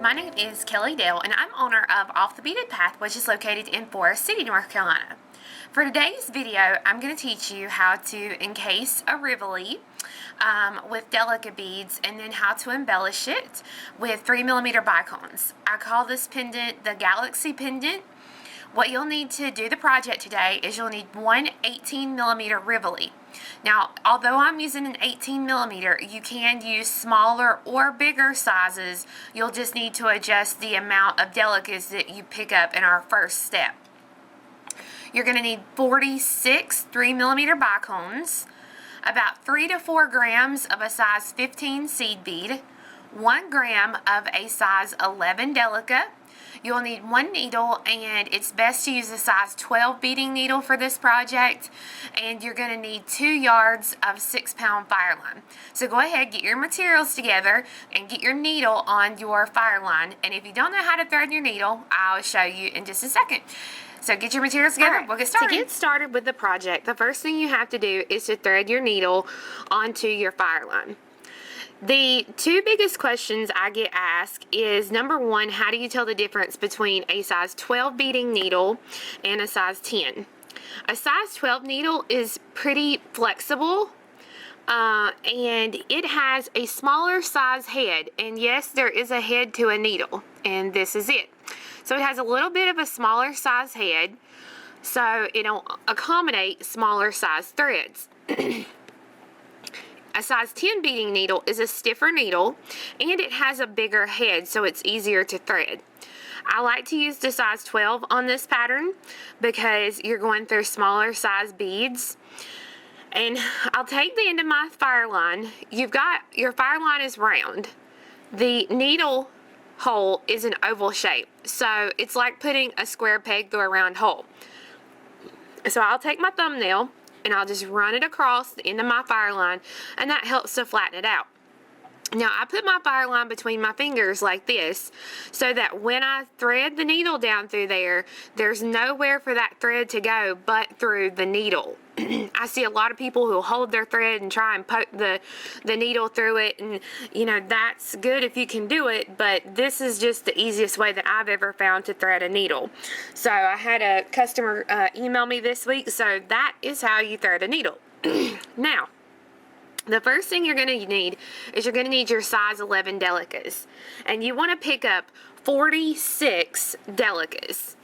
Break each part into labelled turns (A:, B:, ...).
A: My name is Kelly Dale, and I'm owner of Off the Beaten Path, which is located in Forest City, North Carolina. For today's video, I'm going to teach you how to encase a Rivoli with Delica beads, and then how to embellish it with 3mm bicones. I call this pendant the Galaxy Pendant. What you'll need to do the project today is you'll need one 18mm Rivoli. Now, although I'm using an 18mm, you can use smaller or bigger sizes. You'll just need to adjust the amount of delicas that you pick up in our first step. You're going to need 46 3mm bicones, about 3 to 4 grams of a size 15 seed bead, 1 gram of a size 11 delica. You'll need one needle, and it's best to use a size 12 beading needle for this project, and you're going to need 2 yards of 6-pound fire line. So go ahead, get your materials together and get your needle on your fire line, and if you don't know how to thread your needle, I'll show you in just a second. So get your materials together. Right, we'll get started. To get started with the project, the first thing you have to do is to thread your needle onto your fire line. The two biggest questions I get asked is, number one, how do you tell the difference between a size 12 beading needle and a size 10? A size 12 needle is pretty flexible, and it has a smaller size head, and yes, there is a head to a needle, and this is it. So it has a little bit of a smaller size head, so it'll accommodate smaller size threads. A size 10 beading needle is a stiffer needle, and it has a bigger head, so it's easier to thread. I like to use the size 12 on this pattern because you're going through smaller size beads. And I'll take the end of my fire line. Your fire line is round. The needle hole is an oval shape, so it's like putting a square peg through a round hole. So I'll take my thumbnail and I'll just run it across the end of my fire line, and that helps to flatten it out. Now, I put my fire line between my fingers like this so that when I thread the needle down through there, there's nowhere for that thread to go but through the needle. I see a lot of people who hold their thread and try and poke the needle through it, and you know, that's good if you can do it, but this is just the easiest way that I've ever found to thread a needle. So I had a customer email me this week, so that is how you thread a needle. Now, the first thing you're going to need is you're going to need your size 11 delicas, and you want to pick up 46 delicas.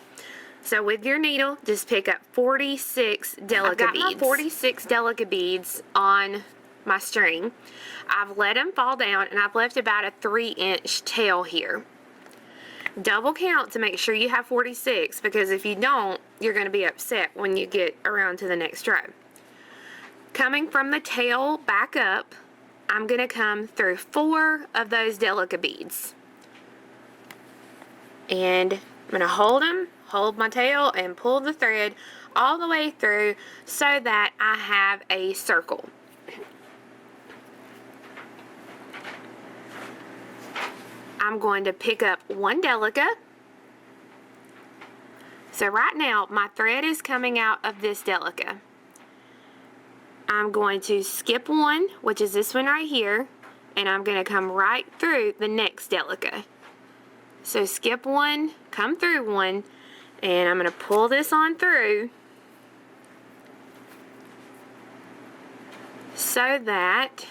A: So with your needle, just pick up 46 delica beads. I've got my 46 delica beads on my string. I've let them fall down, and I've left about a 3-inch tail here. Double count to make sure you have 46, because if you don't, you're going to be upset when you get around to the next row. Coming from the tail back up, I'm going to come through 4 of those delica beads. And I'm going to hold my tail, and pull the thread all the way through so that I have a circle. I'm going to pick up 1 delica. So right now, my thread is coming out of this delica. I'm going to skip 1, which is this one right here, and I'm going to come right through the next delica. So skip 1, come through 1, and I'm going to pull this on through so that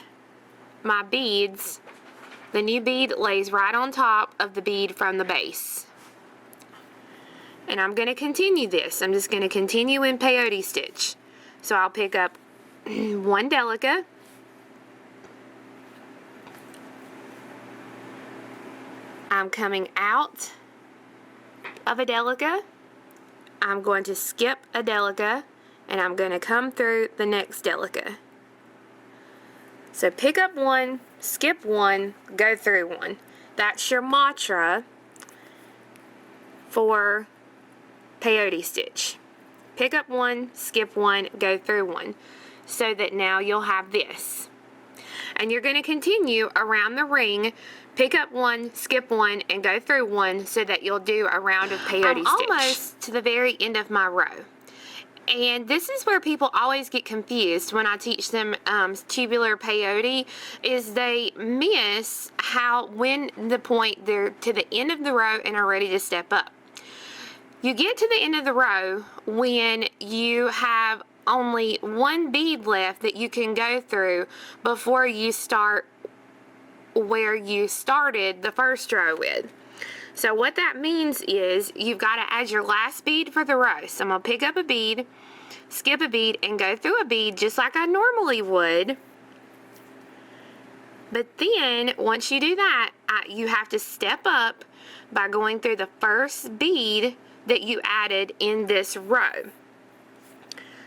A: my beads, the new bead lays right on top of the bead from the base. And I'm going to continue this. I'm just going to continue in peyote stitch. So I'll pick up 1 delica, I'm coming out of a delica, I'm going to skip a delica, and I'm going to come through the next delica. So pick up 1, skip 1, go through 1. That's your mantra for peyote stitch. Pick up 1, skip 1, go through 1. So that now you'll have this. And you're going to continue around the ring, pick up 1, skip 1, and go through 1 so that you'll do a round of peyote stitch. I'm almost to the very end of my row. And this is where people always get confused when I teach them tubular peyote, is they miss when the point they're to the end of the row and are ready to step up. You get to the end of the row when you have only one bead left that you can go through before you start where you started the first row with. So what that means is you've got to add your last bead for the row. So I'm going to pick up a bead, skip a bead, and go through a bead just like I normally would. But then once you do that, you have to step up by going through the first bead that you added in this row.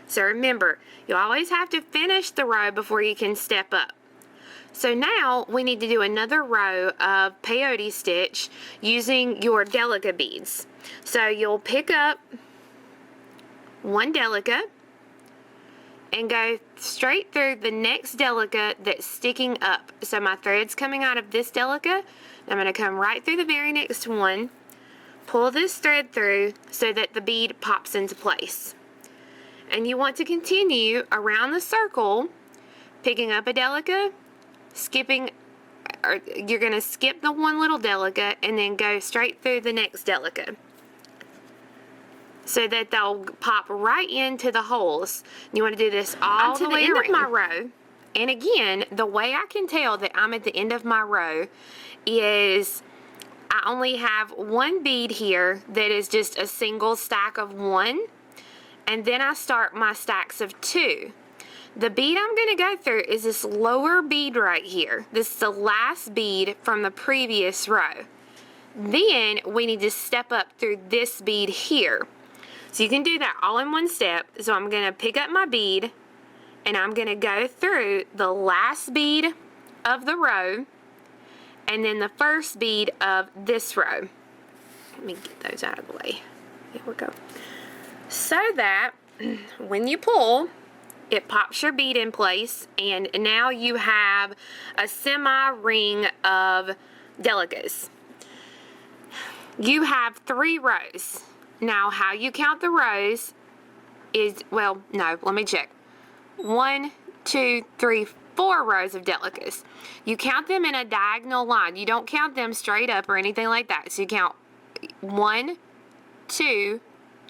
A: So remember, you always have to finish the row before you can step up. So now we need to do another row of peyote stitch using your delica beads. So you'll pick up one delica and go straight through the next delica that's sticking up. So my thread's coming out of this delica. I'm going to come right through the very next one, pull this thread through so that the bead pops into place. And you want to continue around the circle, picking up a delica, skipping, or you're going to skip the one little delica and then go straight through the next delica so that they'll pop right into the holes. You want to do this all the way around. I'm to the end of my row. And again, the way I can tell that I'm at the end of my row is I only have one bead here that is just a single stack of one, and then I start my stacks of two. The bead I'm going to go through is this lower bead right here. This is the last bead from the previous row. Then we need to step up through this bead here. So you can do that all in one step. So I'm going to pick up my bead and I'm going to go through the last bead of the row and then the first bead of this row. Let me get those out of the way. There we go. So that when you pull, it pops your bead in place, and now you have a semi-ring of delicas. You have 3 rows. Now, how you count the rows is, well, no, let me check. 1, 2, 3, 4 rows of delicas. You count them in a diagonal line. You don't count them straight up or anything like that. So you count 1, 2,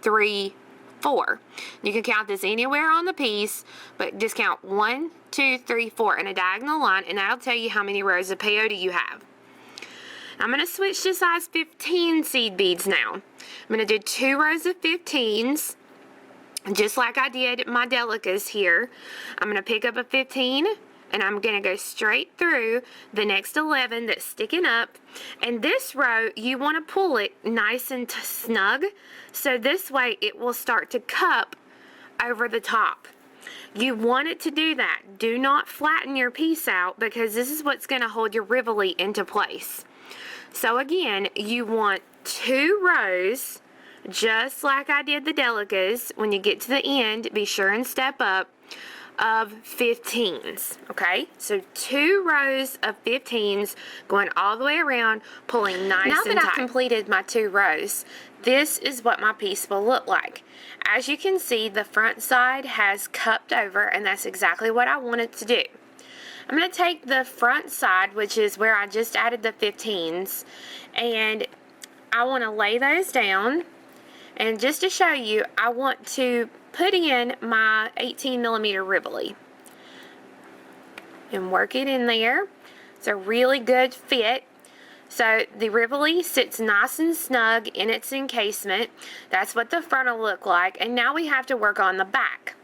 A: 3, 4. You can count this anywhere on the piece, but just count 1, 2, 3, 4 in a diagonal line, and that'll tell you how many rows of peyote you have. I'm going to switch to size 15 seed beads now. I'm going to do 2 rows of 15s, just like I did my delicas here. I'm going to pick up a 15, and I'm going to go straight through the next 11 that's sticking up. And this row, you want to pull it nice and snug, so this way it will start to cup over the top. You want it to do that. Do not flatten your piece out, because this is what's going to hold your Rivoli into place. So again, you want 2 rows, just like I did the delicas. When you get to the end, be sure and step up, of 15s, okay? So 2 rows of 15s going all the way around, pulling nice and tight. Now that I've completed my 2 rows, this is what my piece will look like. As you can see, the front side has cupped over, and that's exactly what I want it to do. I'm going to take the front side, which is where I just added the 15s, and I want to lay those down. And just to show you, I want to put in my 18mm Rivoli and work it in there. It's a really good fit. So the Rivoli sits nice and snug in its encasement. That's what the front will look like. And now we have to work on the back.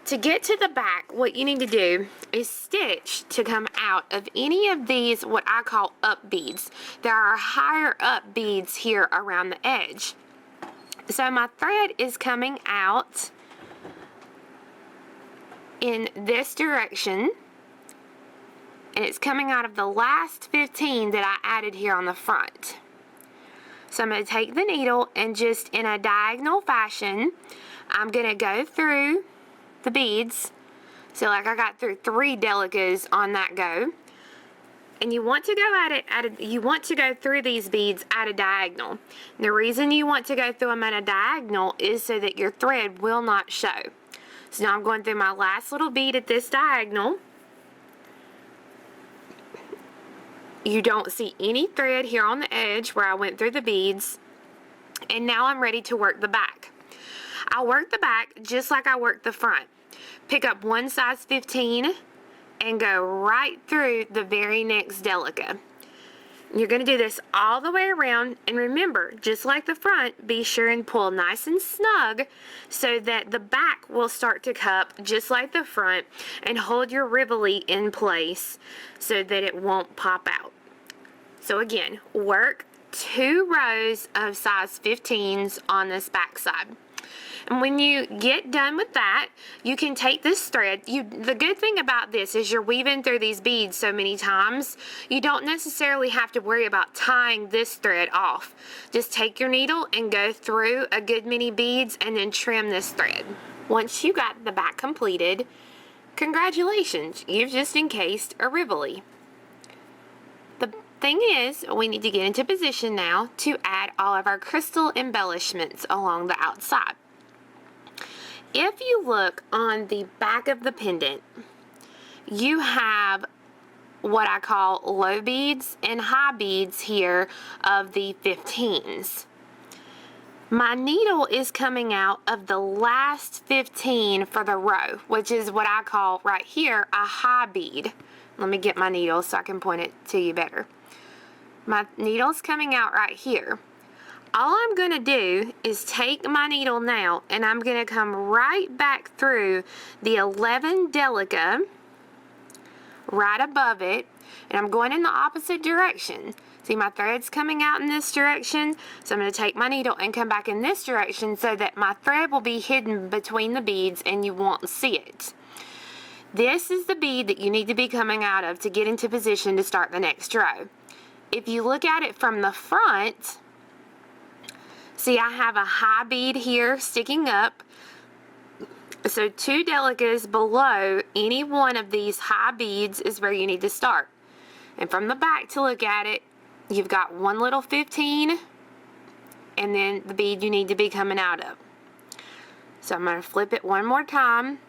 A: To get to the back, what you need to do is stitch to come out of any of these what I call up beads. There are higher up beads here around the edge. So my thread is coming out in this direction, and it's coming out of the last 15 that I added here on the front. So I'm going to take the needle and just in a diagonal fashion, I'm going to go through the beads. So like I got through 3 delicas on that go. And you want to go you want to go through these beads at a diagonal. And the reason you want to go through them at a diagonal is so that your thread will not show. So now I'm going through my last little bead at this diagonal. You don't see any thread here on the edge where I went through the beads. And now I'm ready to work the back. I'll work the back just like I worked the front. Pick up one size 15 and go right through the very next delica. You're going to do this all the way around, and remember, just like the front, be sure and pull nice and snug so that the back will start to cup just like the front, and hold your Rivoli in place so that it won't pop out. So again, work 2 rows of size 15s on this back side. And when you get done with that, you can take this thread. The good thing about this is you're weaving through these beads so many times, you don't necessarily have to worry about tying this thread off. Just take your needle and go through a good many beads and then trim this thread. Once you got the back completed, congratulations, you've just encased a Rivoli. The thing is, we need to get into position now to add all of our crystal embellishments along the outside. If you look on the back of the pendant, you have what I call low beads and high beads here of the 15s. My needle is coming out of the last 15 for the row, which is what I call right here a high bead. Let me get my needle so I can point it to you better. My needle's coming out right here. All I'm going to do is take my needle now and I'm going to come right back through the 11 delica right above it, and I'm going in the opposite direction. See, my thread's coming out in this direction, so I'm going to take my needle and come back in this direction so that my thread will be hidden between the beads and you won't see it. This is the bead that you need to be coming out of to get into position to start the next row. If you look at it from the front, see, I have a high bead here sticking up. So 2 delicas below any one of these high beads is where you need to start. And from the back to look at it, you've got one little 15 and then the bead you need to be coming out of. So I'm going to flip it one more time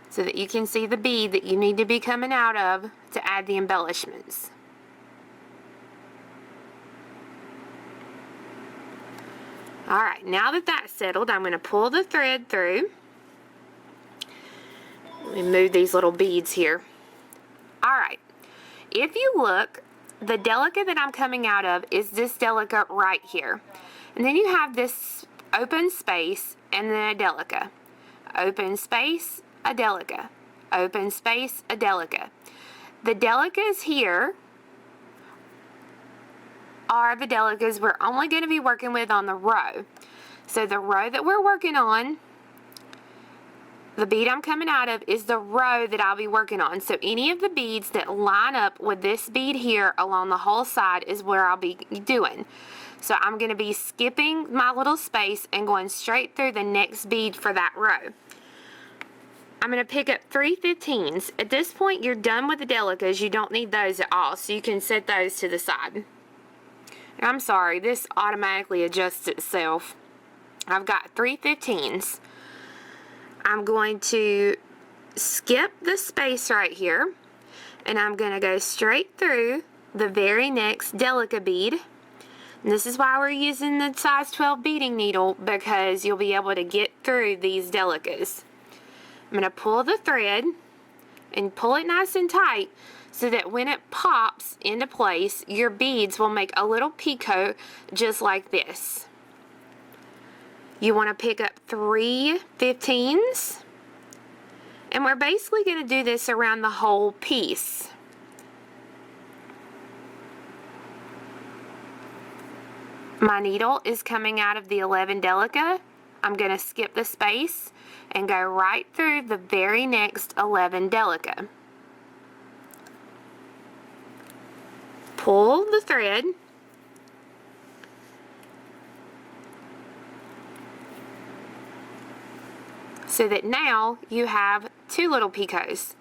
A: so that you can see the bead that you need to be coming out of to add the embellishments. Alright, now that that's settled, I'm going to pull the thread through. Let me move these little beads here. Alright, if you look, the delica that I'm coming out of is this delica right here. And then you have this open space and then a delica. Open space, a delica. Open space, a delica. The delicas here are the delicas we're only going to be working with on the row. So the row that we're working on, the bead I'm coming out of is the row that I'll be working on. So any of the beads that line up with this bead here along the whole side is where I'll be doing. So I'm going to be skipping my little space and going straight through the next bead for that row. I'm going to pick up 3 15s. At this point, you're done with the delicas. You don't need those at all, so you can set those to the side. And I'm sorry, this automatically adjusts itself. I've got 3 15s. I'm going to skip the space right here, and I'm going to go straight through the very next delica bead. And this is why we're using the size 12 beading needle, because you'll be able to get through these delicas. I'm going to pull the thread and pull it nice and tight so that when it pops into place, your beads will make a little picot just like this. You want to pick up 3 15s, and we're basically going to do this around the whole piece. My needle is coming out of the 11 delica. I'm going to skip the space and go right through the very next 11 delica. Pull the thread. So that now you have 2 little picots.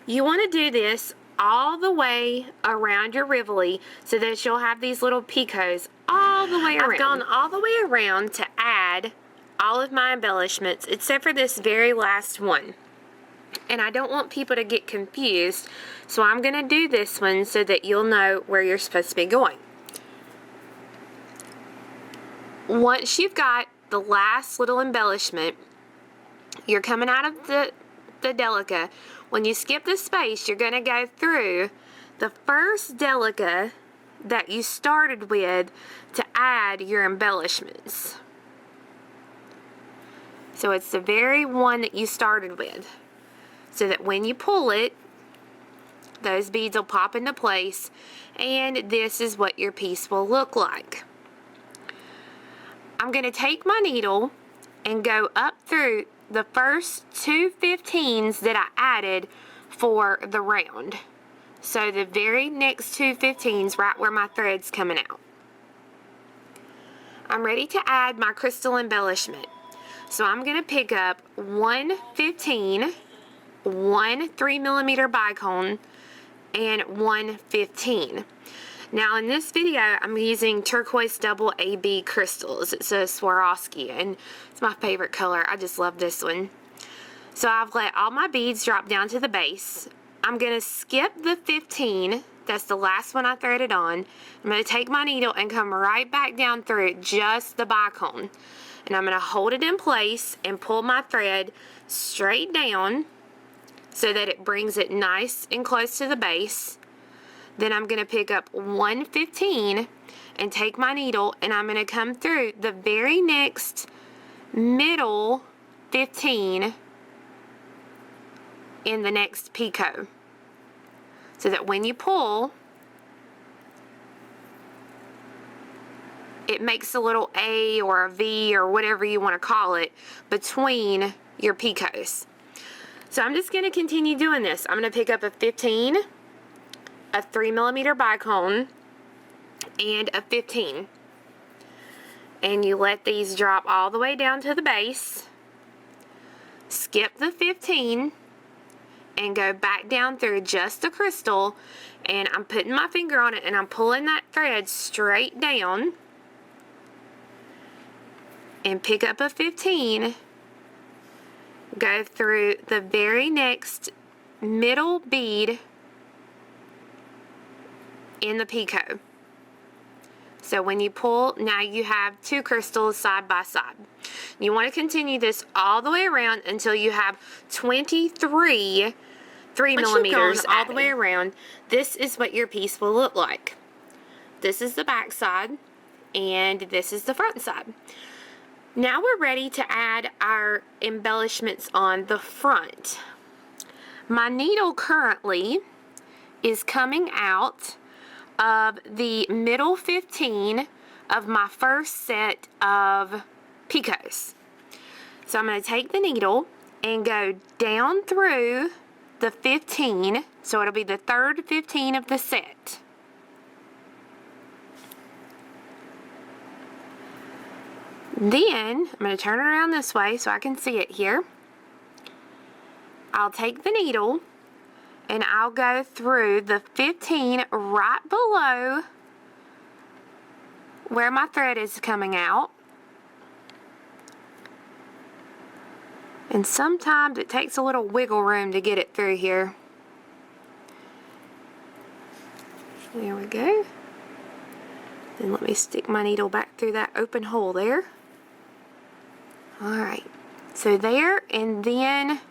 A: You want to do this all the way around your Rivoli so that you'll have these little picots all the way around. I've gone all the way around to add all of my embellishments except for this very last one. And I don't want people to get confused, so I'm going to do this one so that you'll know where you're supposed to be going. Once you've got the last little embellishment, you're coming out of the delica. When you skip the space, you're going to go through the first delica that you started with to add your embellishments. So it's the very one that you started with, so that when you pull it, those beads will pop into place, and this is what your piece will look like. I'm going to take my needle and go up through the first two 15s that I added for the round. So the very next two 15s right where my thread's coming out. I'm ready to add my crystal embellishment. So I'm going to pick up one 15, one 3mm bicone, and one 15. Now in this video, I'm using turquoise double AB crystals. It's a Swarovski, and it's my favorite color. I just love this one. So I've let all my beads drop down to the base. I'm going to skip the 15. That's the last one I threaded on. I'm going to take my needle and come right back down through just the bicone. And I'm going to hold it in place and pull my thread straight down so that it brings it nice and close to the base. Then I'm going to pick up one 15 and take my needle, and I'm going to come through the very next middle 15 in the next picot, so that when you pull, it makes a little A or a V or whatever you want to call it between your picots. So I'm just going to continue doing this. I'm going to pick up a 15, a 3mm bicone, and a 15. And you let these drop all the way down to the base. Skip the 15 and go back down through just the crystal, and I'm putting my finger on it and I'm pulling that thread straight down, and pick up a 15, go through the very next middle bead in the picot. So when you pull, now you have two crystals side by side. You want to continue this all the way around until you have 23 3mm all the way around. This is what your piece will look like. This is the back side, and this is the front side. Now we're ready to add our embellishments on the front. My needle currently is coming out of the middle 15 of my first set of picots. So I'm going to take the needle and go down through the 15, so it'll be the third 15 of the set. Then I'm going to turn it around this way so I can see it here. I'll take the needle and I'll go through the 15 right below where my thread is coming out. And sometimes it takes a little wiggle room to get it through here. There we go. Then let me stick my needle back through that open hole there. Alright, so there, and then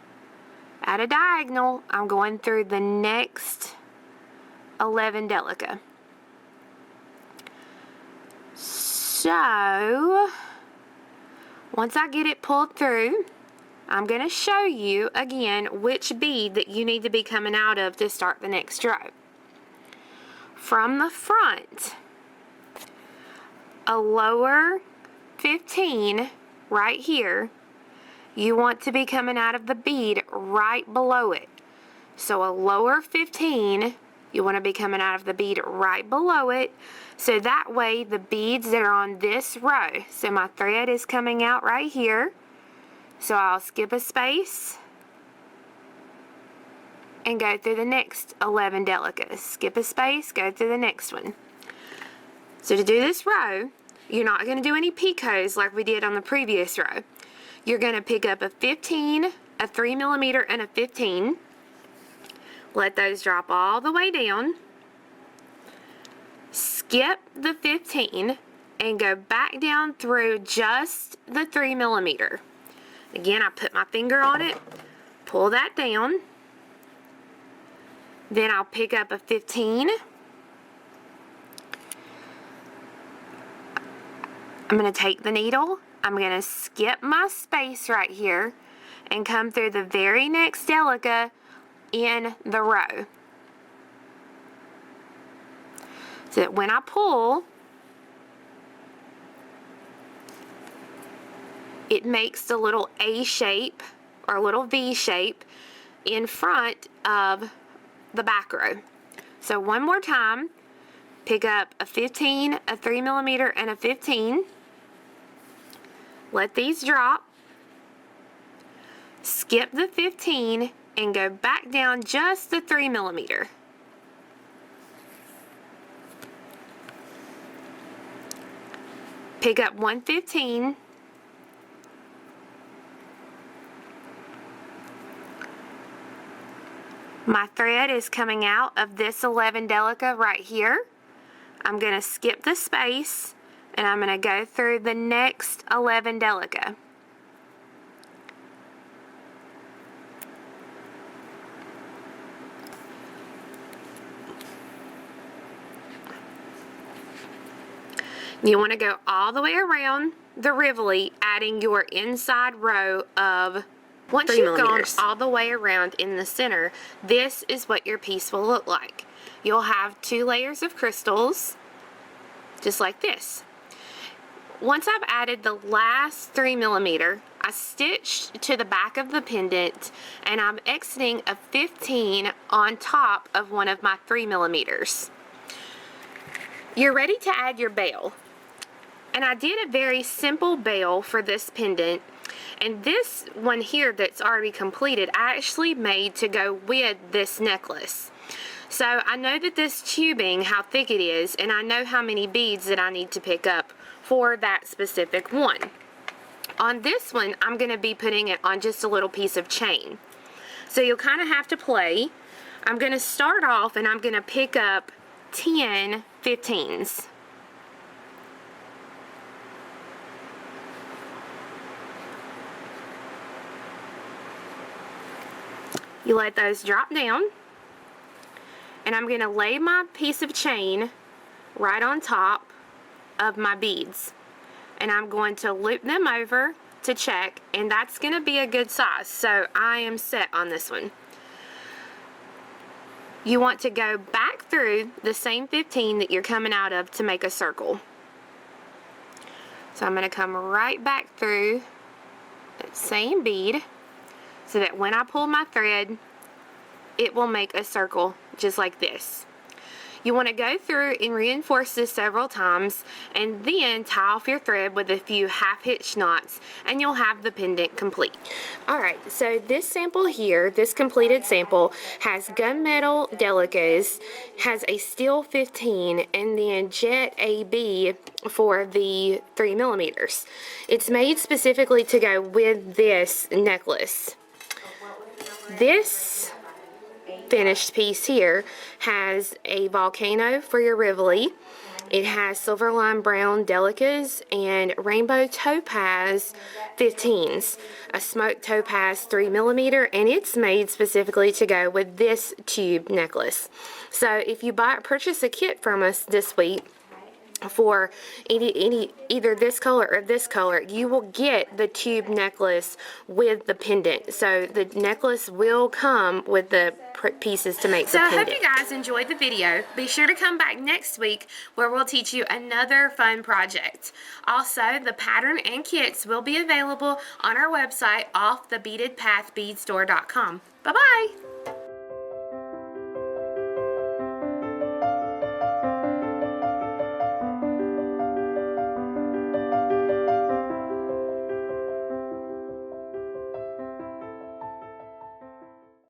A: at a diagonal, I'm going through the next 11 delica. So, once I get it pulled through, I'm going to show you again which bead that you need to be coming out of to start the next row. From the front, a lower 15 right here, you want to be coming out of the bead right below it. So a lower 15, you want to be coming out of the bead right below it, so that way the beads that are on this row, so my thread is coming out right here, so I'll skip a space and go through the next 11 delicas. Skip a space, go through the next one. So to do this row, you're not going to do any picots like we did on the previous row. You're going to pick up a 15, a 3 millimeter, and a 15. Let those drop all the way down. Skip the 15 and go back down through just the 3 millimeter. Again, I put my finger on it, pull that down. Then I'll pick up a 15. I'm going to take the needle, I'm going to skip my space right here and come through the very next delica in the row. So that when I pull, it makes the little A shape or a little V shape in front of the back row. So one more time, pick up a 15, a 3 millimeter, and a 15. Let these drop. Skip the 15 and go back down just the 3 millimeter. Pick up 115. My thread is coming out of this 11 delica right here. I'm going to skip the space and I'm going to go through the next 11 delica. You want to go all the way around the Rivoli, adding your inside row of once you've gone all the way around in the center, this is what your piece will look like. You'll have 2 layers of crystals, just like this. Once I've added the last 3 millimeter, I stitched to the back of the pendant and I'm exiting a 15 on top of one of my 3 millimeters. You're ready to add your bail. And I did a very simple bail for this pendant. And this one here that's already completed, I actually made to go with this necklace. So I know that this tubing, how thick it is, and I know how many beads that I need to pick up for that specific one. On this one, I'm going to be putting it on just a little piece of chain. So you'll kind of have to play. I'm going to start off and I'm going to pick up 10 15s. You let those drop down, and I'm going to lay my piece of chain right on top of my beads, and I'm going to loop them over to check, and that's going to be a good size, so I am set on this one. You want to go back through the same 15 that you're coming out of to make a circle. So I'm going to come right back through that same bead, so that when I pull my thread, it will make a circle just like this. You want to go through and reinforce this several times and then tie off your thread with a few half-hitch knots and you'll have the pendant complete. Alright, so this sample here, this completed sample, has gunmetal delicas, has a steel 15, and then jet AB for the 3 millimeters. It's made specifically to go with this necklace. This finished piece here has a volcano for your Rivoli. It has silver lime brown delicas and rainbow topaz 15s, a smoked topaz 3 millimeter, and it's made specifically to go with this tube necklace. So if you purchase a kit from us this week for either this color or this color, you will get the tube necklace with the pendant. So the necklace will come with the pieces to make the pendant. So I hope you guys enjoyed the video. Be sure to come back next week where we'll teach you another fun project. Also, the pattern and kits will be available on our website, offthebeadedpathbeadstore.com. Bye-bye!